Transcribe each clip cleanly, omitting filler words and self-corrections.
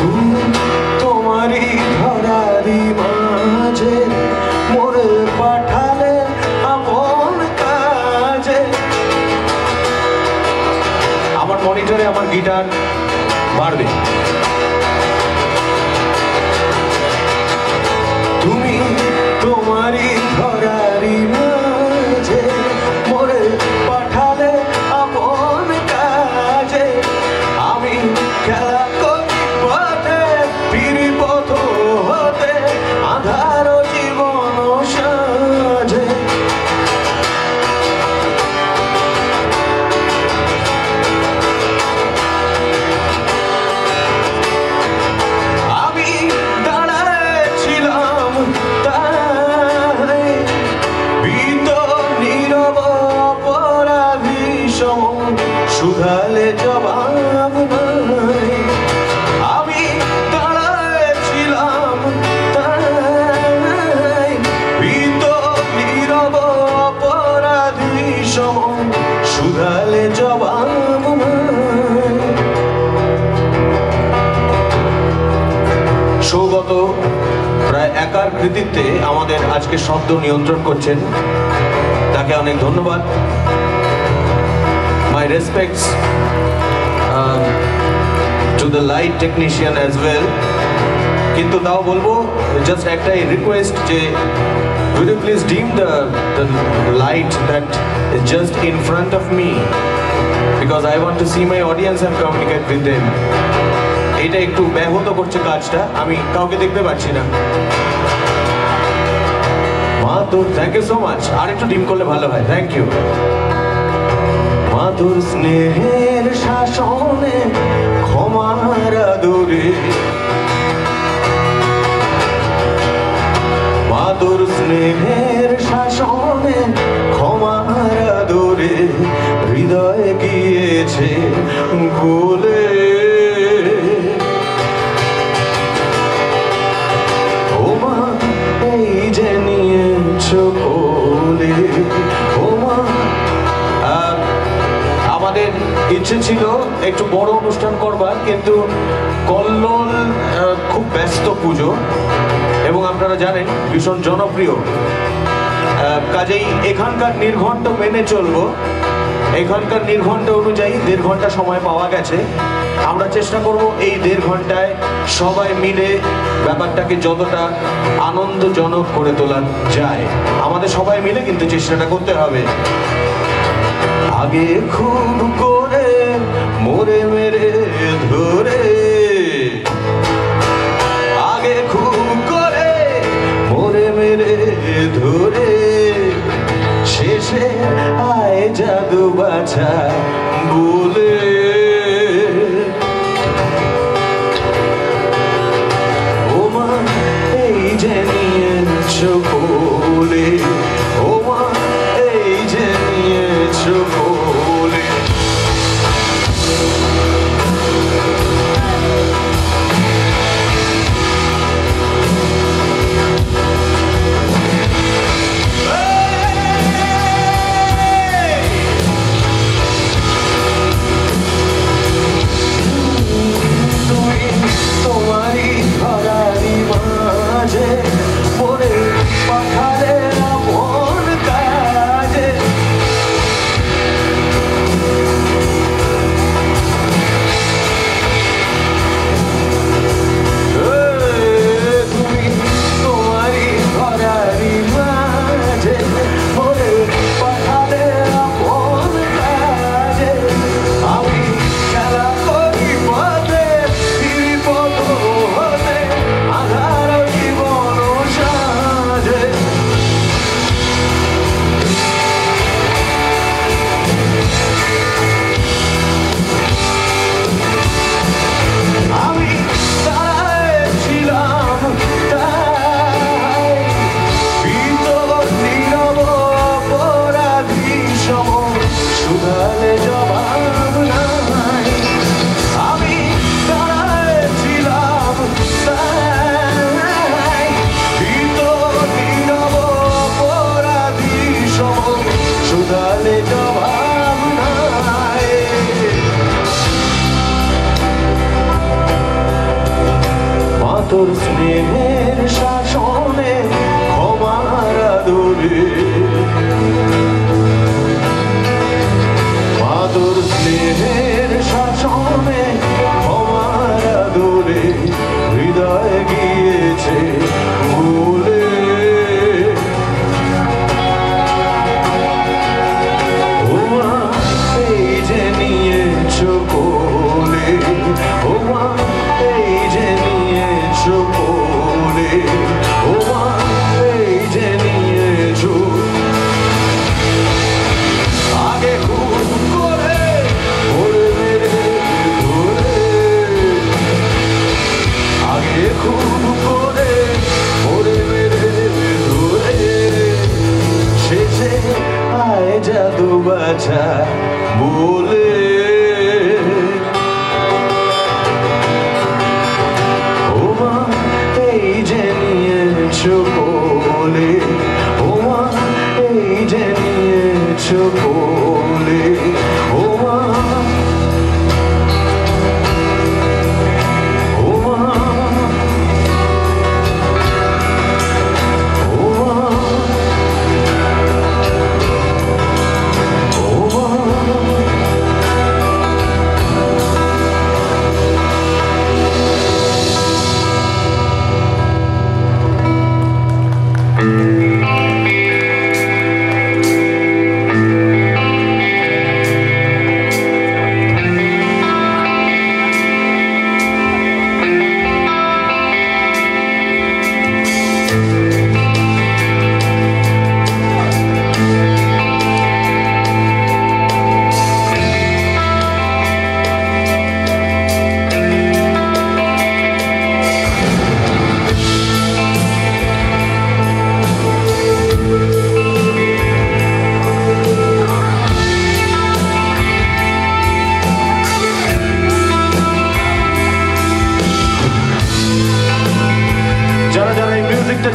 তুমি তোমারই ধরারি মাঝে মোরে পাঠালে আপন কাজে। আমার মনিটরে আমার গিটার বাড়বে। তুমি তোমারই ধরারি মাঝে মোরে পাঠালে আপন কাজে। আমি খেলা করি পথে ফিরি পথ হতে আধার জীবন সাজে। আমি দাঁড়াচ্ছিলাম তাই ভীত নীরব অপরাধী সম শুধালে জবাব নাই। আমি দাঁড়াচ্ছিলাম তাই ভীত নীরব অপরাধী সম শুধালে জবাব নাই। সৌগত প্রায় একার কৃতিত্বে আমাদের আজকে শব্দ নিয়ন্ত্রণ করছেন, তাকে অনেক ধন্যবাদ। My respects to the light technician as well. কিন্তু তাও বলবো just একটাই রিকোয়েস্ট যে would you please dim the light that is just in front of me because I want to see my audience and communicate with them. এটা একটু ব্যাহত করছে কাজটা, আমি কাউকে দেখতে পাচ্ছি না। মাধুর, থ্যাংক ইউ সো মাচ। আর একটু ডিম করলে ভালো হয়, থ্যাংক ইউ। মাধুর স্নেহের শাসনে ক্ষমার আদরে, মাধুর স্নেহের শাসনে ক্ষমার আদরে হৃদয় গিয়েছে গলে। ওমা এই যে নিয়েছো কোলে, ওমা। আমাদের ইচ্ছে ছিল একটু বড় অনুষ্ঠান করবার, কিন্তু কল্লোল খুব ব্যস্ত পুজো এবং আপনারা জানেন ভীষণ জনপ্রিয়, কাজেই এখানকার নির্ঘণ্ট মেনে চলবো। এখানকার নির্ঘণ্ট অনুযায়ী 1.5 ঘন্টা সময় পাওয়া গেছে। আমরা চেষ্টা করব এই 1.5 ঘন্টায় সবাই মিলে ব্যাপারটাকে যতটা আনন্দজনক করে তোলা যায়, আমাদের সবাই মিলে কিন্তু চেষ্টাটা করতে হবে। আগে খুব করে মোরে মেরে ধরে, আগে খুব করে মোরে মেরে ধরে, শেষে আয় জাদু বাছা বলে। ওমা এই যে নিয়েছো কোলে, ওমা এই যে নিয়েছো কোলে। তোর স্নেহের শাসনে ক্ষমার আদরে, মা তোর স্নেহের শাসনে ক্ষমার আদরে হৃদয় গিয়েছে ভুলে। ও মা এই যে নিয়েছো কোলে, ও মা এই যে নিয়েছো কোলে, ও মা এই যে নিয়েছো। আগে খুব করে ওরে মেরে ধরে, আগে খুব করে ওরে মেরে ধরে, শেষে আয় জাদু বাছা বলে। ও মা এই যে নিয়েছো কোলে, ও মা এই যে নিয়েছো কোলে, ও মা, ও মা, ও মা, ও মা।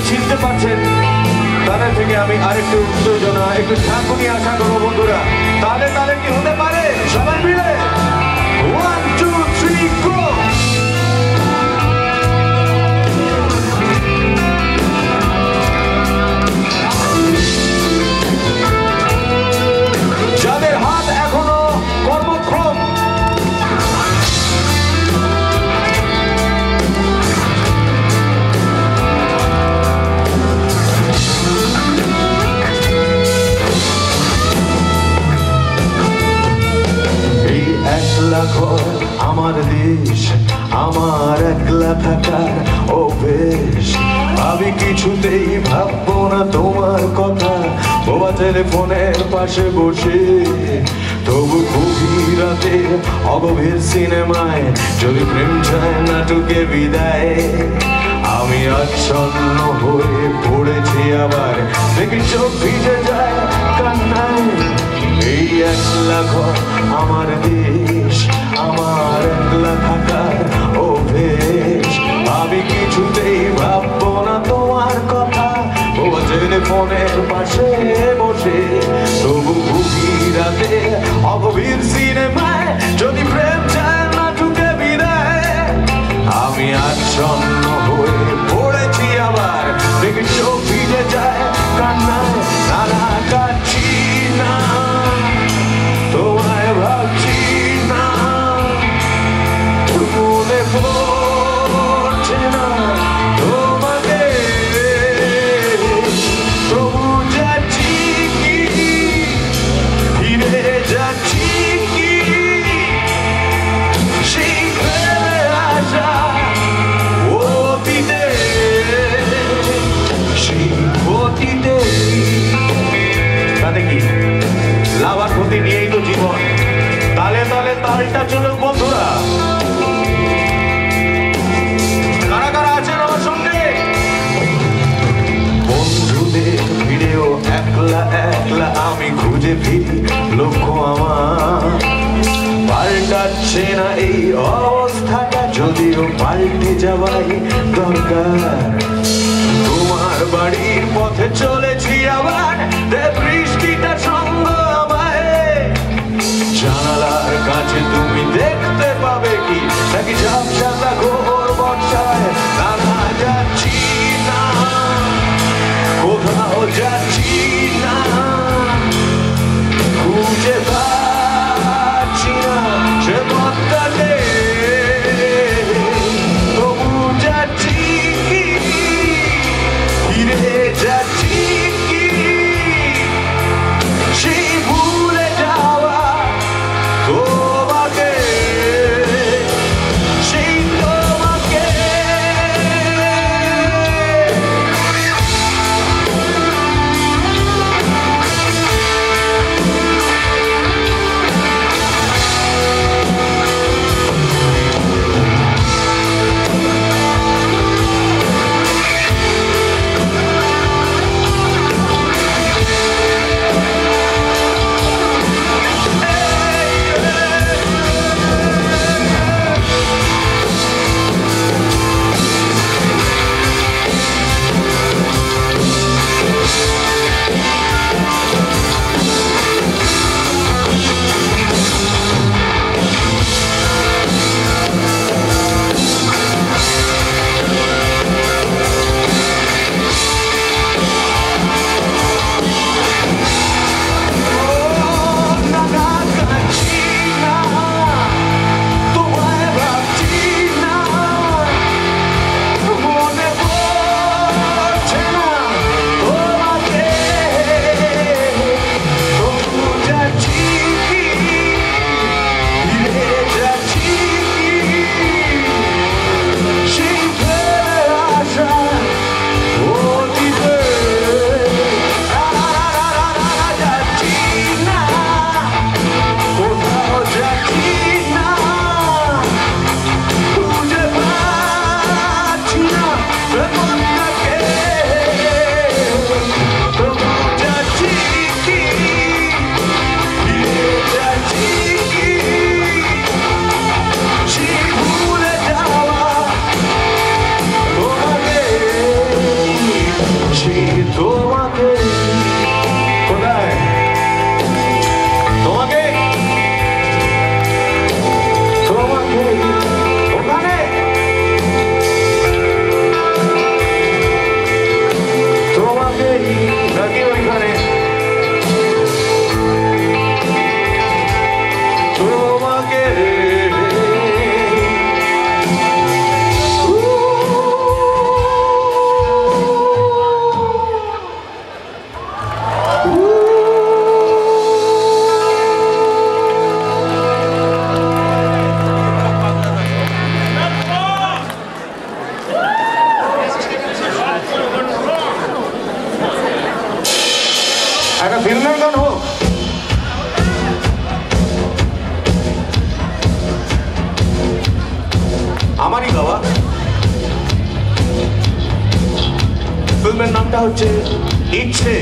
চিনতে পারছেন তাদের থেকে আমি আরেকটু উত্তেজনা, একটু ঝাঁকুনি আশা করবো বন্ধুরা। তাহলে তাহলে কি হতে পারে সবাই মিলে 1 2 3 গো। যাদের হাত এখনো কর্মক্ষম, একলা ঘর আমার দেশ, আমার একলা থাকার অভ্যেস। আমি কিছুতেই ভাববো না তোমার কথা, বাবা টেলিফোনের পাশে বসে। তবু গভীর রাতে অগভীর সিনেমায় যদি প্রেম চায় নাটকে বিদায়, আমি আচ্ছন্ন হয়ে পড়েছি আবার, দেখি চোখ ভিজে যায় কান্নায়। এই একলা ঘর আমার দেশ, আমার একলা থাকার অভ্যেস। আমি কিছুতেই ভাববো না তোমার কথা, ও টেলিফোনের পাশে বসে। তবু গভীর রাতে অগভীর সিনেমায় যদি প্রেম চায় নাটকে বিদায়, আমি আচ্ছন্ন হয়ে পড়েছি আবার, দেখি চোখ ভিজে যায় কান্নায়। নানা কাচ্ছি না, তোমায় ভাবছি না, মনে পড়ছে না তোমাকে। তবু যাচ্ছি কি, ফিরে যাচ্ছি কি, সেই ফেলে আসা অতীতে, সেই অতীতে। তাতে কি লাভার ক্ষতি নিয়েই তো জীবন। তালে তালে তালটা চলুক বন্ধুরা। কারা কারা আছেন আমার সঙ্গে? বন্ধুদের ভিড়েও একলা একলা আমি খুঁজে ফিরি লক্ষ্য আমার। পাল্টাচ্ছে না এই অবস্থাটা, যদিও পাল্টে যাওয়াই দরকার। তোমার বাড়ির পথে চলেছি আবার, বৃষ্টিটা সঙ্গ আমায়। জানালার কাছে তুমি দেখতে পাবে কি, নাকি ঝাপসা ঘোর বর্ষায় নানা আমারই গাওয়া। ফিল্মের নামটা হচ্ছে ইচ্ছে।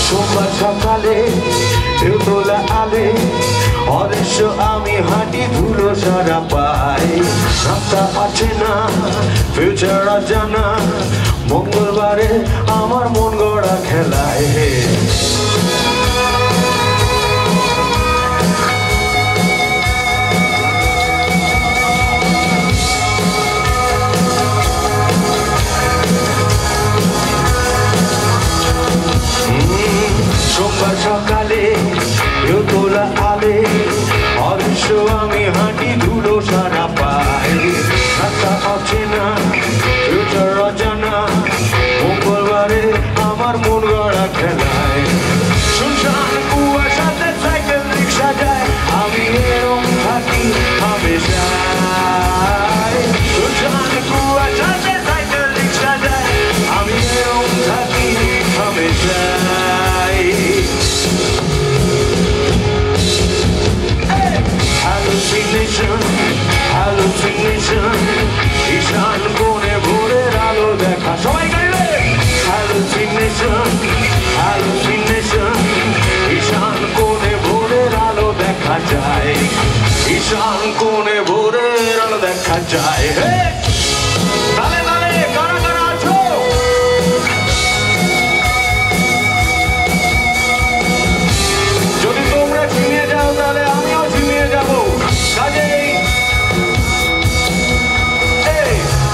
সোমবার সকালে ঢেউ তোলা আলে অদৃশ্য আমি হাঁটি ধুলো সারা পাই। রাস্তা আছে না ফিউচার জানা, মঙ্গলবারে আমার মন গড়া খেলায়। সোমবার সকালে ঢেউ তোলা আলে অদৃশ্য আমি হাঁটি ধুলো সারা পাই। রাস্তা অচেনা ফিউচার অজানা, মঙ্গলবারে আমার মন গড়া খেলায়। শুনশান কুয়াশাতে সাইকেল রিক্সা যায়, আমি এরম থাকি হামেশায়। শুনশান কুয়াশাতে সাইকেল রিক্সা যায়, আমি এরম থাকি হামেশায়। Hallucination, hallucination, ঈশান কোণে ভোরের আলো দেখা। সবাই গাইবে। Hallucination, hallucination, ঈশান কোণে ভোরের আলো দেখা যায়। ঈশান কোণে ভোরের আলো দেখা যায়। তালে তালে কারা কারা আছো? যদি তোমরা ঝিমিয়ে যাও তাহলে আমিও ঝিমিয়ে যাবো। কাজেই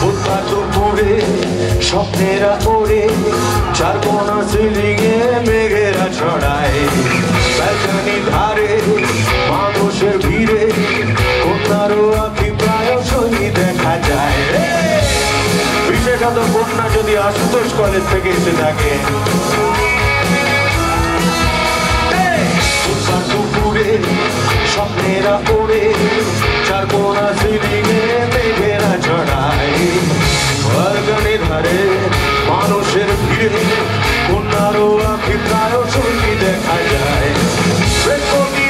বুধবার দুপুরে স্বপ্নেরা ওড়ে, চার কোনা সিলিংয়ে মেঘেরা ছড়ায়। ব্যালকনি ধারে মানুষের ভিড়ে কন্যারও আঁখি প্রায়শই দেখা যায়। বিশেষত কন্যা যদি আশুতোষ কলেজ থেকে এসে থাকে। দুপুরে স্বপ্নেরা ওড়ে, চার কোনা সিলিংয়ে মেঘেরা ছড়ায়। বালকনি ধারে মানুষের ভিড়ে কন্যারও আঁখি প্রায়শই দেখা যায়।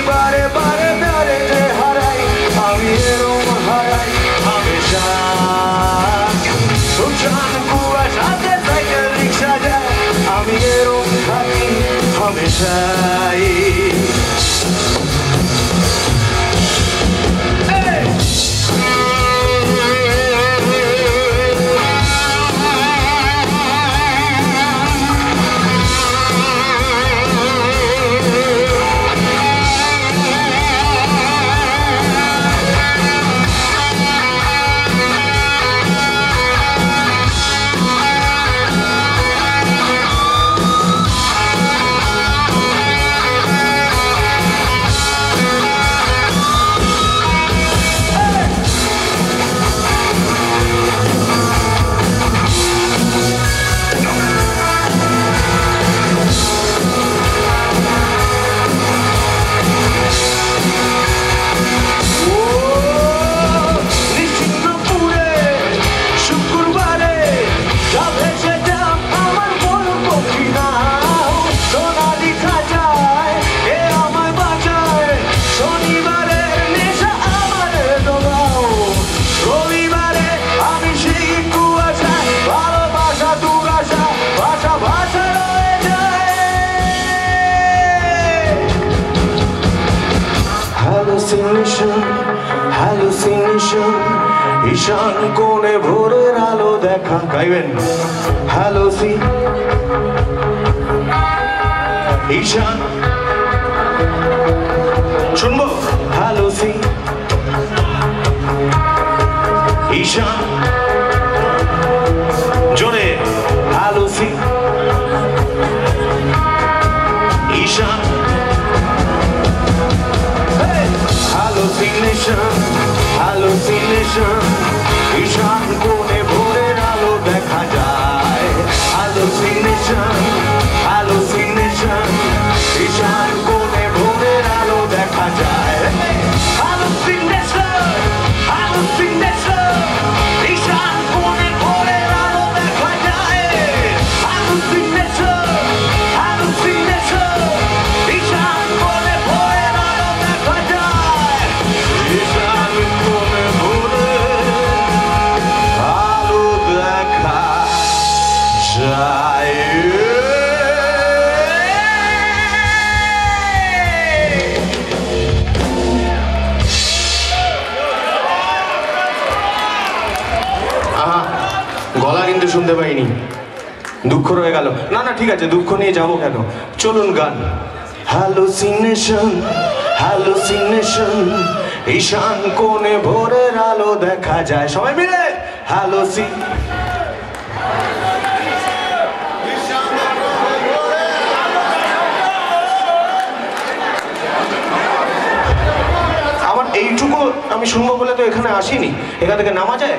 বারে বারে বারে যে হারাই, আমি এরম হারাই হামেশা। শুনশান কুয়াশাতে সাইকেল রিক্সা যায়, আমি এরম থাকি হামেশাই। Hallucination, hallucination, ঈশান কোণে ভোরের আলো দেখা। গাইবেন ঈশান শুনবো। ঈশান জোরে ঈশান। Hallucination, hallucination, ঈশান কোণে ভোরের আলো দেখা যায়। Hallucination, শুনতে পাইনি, দুঃখ রয়ে গেল। না না ঠিক আছে, দুঃখ নিয়ে যাবো কেন, চলুন গান। হ্যালুসিনেশন হ্যালুসিনেশন, ঈশান কোণে ভোরের আলো দেখা যায়, সবাই মিলে হ্যালোসি। আমার এইটুকু আমি শুনবো বলে তো এখানে আসিনি, এখান থেকে নামা যায়?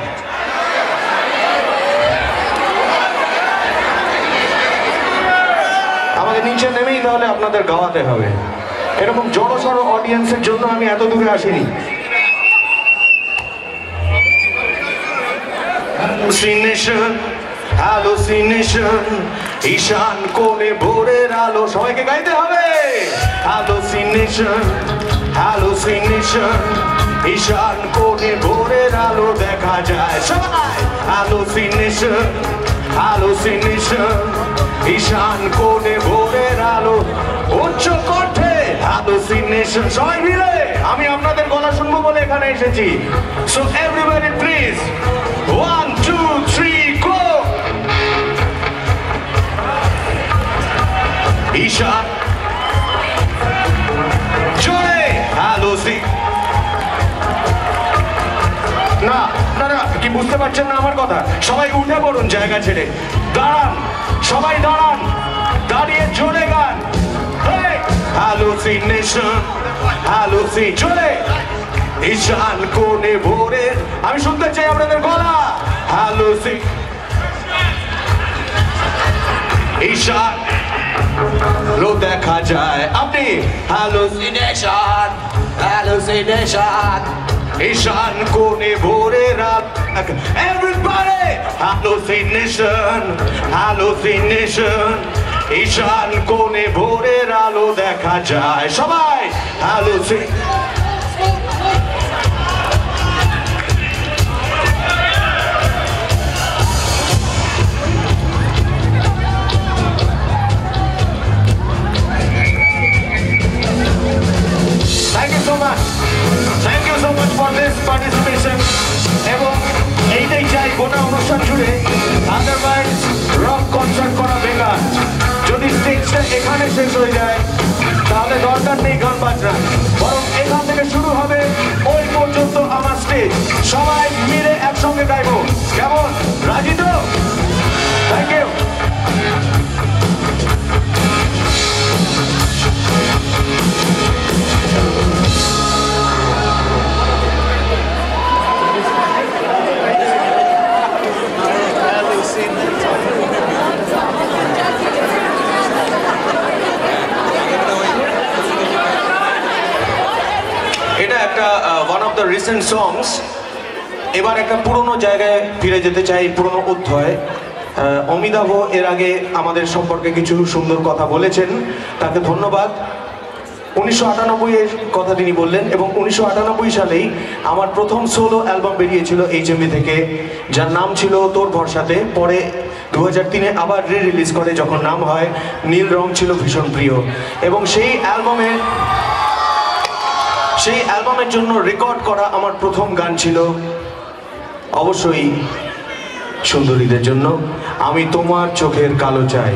আমাকে নিচে নেমেই তাহলে আপনাদের গাওয়াতে হবে। এরকম জড়সড় অডিয়েন্সের জন্য আমি এত দূরে আসিনি। হ্যালুসিনেশন হ্যালুসিনেশন, ঈশান কোণে ভোরের আলো, সবাইকে গাইতে হবে। হ্যালুসিনেশন হ্যালুসিনেশন, ঈশান কোণে ভোরের আলো দেখা যায়, সবাই হ্যালুসিনেশন হ্যালুসিনেশন, ঈশান কোণে ভোরের আলো, উচ্চ কণ্ঠে হ্যালুসিনেশন, সবাই মিলে। আমি আপনাদের গলা শুনবো বলে এখানে এসেছি। সো এভরিবডি প্লিজ, 1 2 3 গো। ঈশান জোরে হ্যালোসি। না না না, কি বুঝতে পারছেন না আমার কথা? সবাই উঠে পড়ুন জায়গা ছেড়ে, দাঁড়ান, সবাই দাঁড়ান, দাঁড়িয়ে জোরে গান। হ্যালুসিনেশন হ্যালুসি, জোরে। ঈশান কোণে ভোরের, আমি শুনতে চাই আপনাদের গলা। হ্যালুসি ঈশান লো দেখা যায়, আপনি হ্যালুসিনেশন হ্যালুসিনেশন, ঈশান কোণে ভোরের রাত, এভরিবডি হ্যালুসিনেশন হ্যালুসিনেশন, ঈশান কোণে ভোরের আলো দেখা যায়, সবাই হ্যালুসি। Thank you so much for this participation. এবং এইটাই চাই গোটা অনুষ্ঠান জুড়ে, আদারওয়াইজ রক কনসার্ট করা বেকার। যদি স্টেজটা এখানে শেষ হয়ে যায় তাহলে দরকার নেই গান বাজনা, বরং এখান থেকে শুরু হবে ওই পর্যন্ত আমার স্টেজ, সবাই মিলে একসঙ্গে গাইবো, কেমন? রাজি তো? Thank you. এটা একটা one of the recent songs. এবার একটা পুরনো জায়গায় ফিরে যেতে চাই, পুরনো অধ্যায়। অমিতাভ এর আগে আমাদের সম্পর্কে কিছু সুন্দর কথা বলেছেন, তাকে ধন্যবাদ। 1998-এর কথা তিনি বললেন, এবং 1998 সালেই আমার প্রথম সোলো অ্যালবাম বেরিয়েছিল HMV থেকে, যার নাম ছিল তোর ভরসাতে। পরে 2003-এ আবার রিলিজ করে, যখন নাম হয় নীল রং ছিল ভীষণ প্রিয়। এবং সেই অ্যালবামের জন্য রেকর্ড করা আমার প্রথম গান ছিল অবশ্যই সুন্দরীদের জন্য, আমি তোমার চোখের কালো চাই।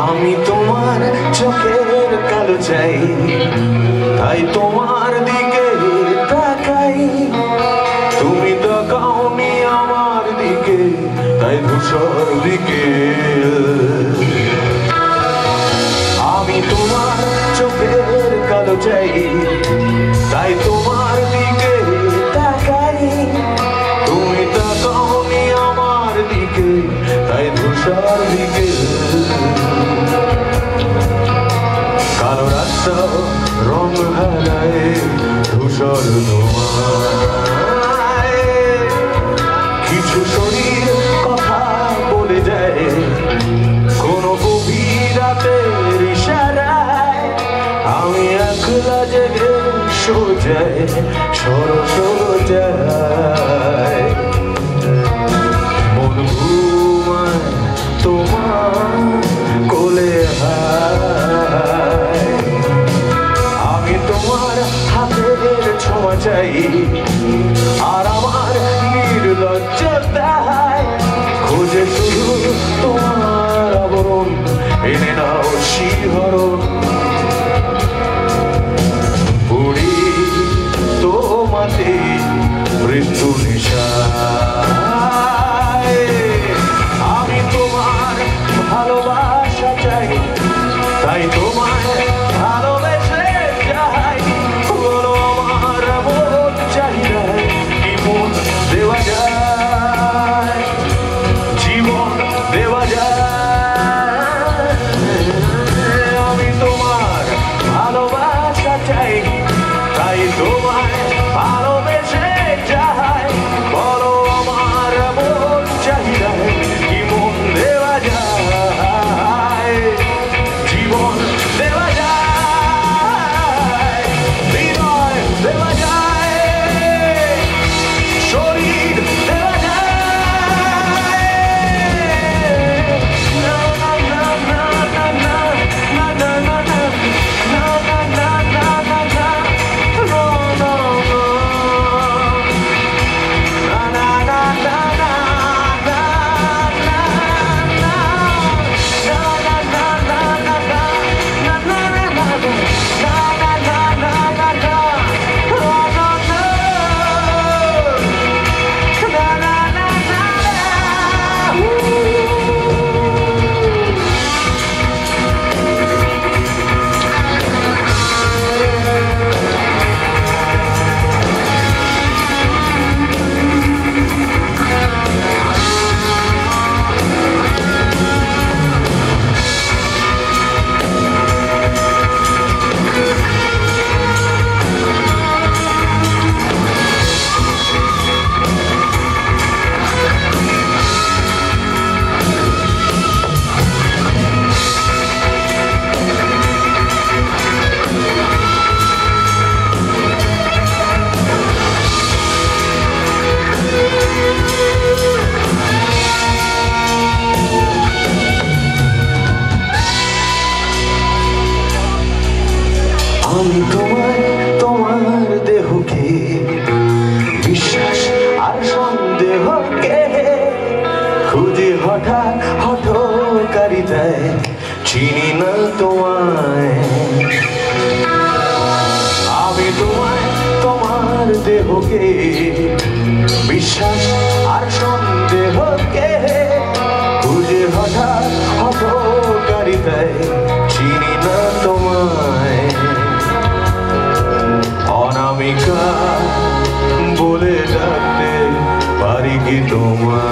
আমি তোমার চোখের কালো চাই, তাই তোমার দিকে তাকাই, তুমি তাকাওনি আমার দিকে, তাই ধূসর দিকে। আমি তোমার চোখের কালো চাই, তাই তোমার দিকে তাকাই, তুমি তাকাওনি আমার দিকে, তাই ধূসর দিকে। কালো রাস্তা রং হারায় ধূসর তোমায়, কিছু শরীর কথা বলে যায় কোনো গভীর রাতের ইশারায়, আমি একলা জেগে সোজায় সরো সোজায়, মন ভালোবাসা চাই, তাই তোমায় ভালোবেসে যাই। বলো আমার মন চাহিদায় কি মন দেওয়া যায়, জীবন দেওয়া যায়। আমি তোমার ভালোবাসা চাই, তাই তোমায় ভালোবেসে যাই। বলো আমার মন চাহিদায় কি মন দেওয়া যায়, জীবন দেওয়া যায়, হৃদয় দেওয়া যায়, শরীর দেওয়া যায়। না না না না না না না না না না না না না না না আমি তোমায় তোমার দেহকে বিশ্বাস আর সন্দেহকে খুঁজে হঠাৎ হঠকারিতায় চিনি না তোমায়। আমি তোমায় তোমার দেহকে বিশ্বাস আর সন্দেহকে খুঁজে হঠাৎ হঠকারিতায় চিনি না তোমায়। অনামিকা বলে ডাকতে পারি কি তোমায়?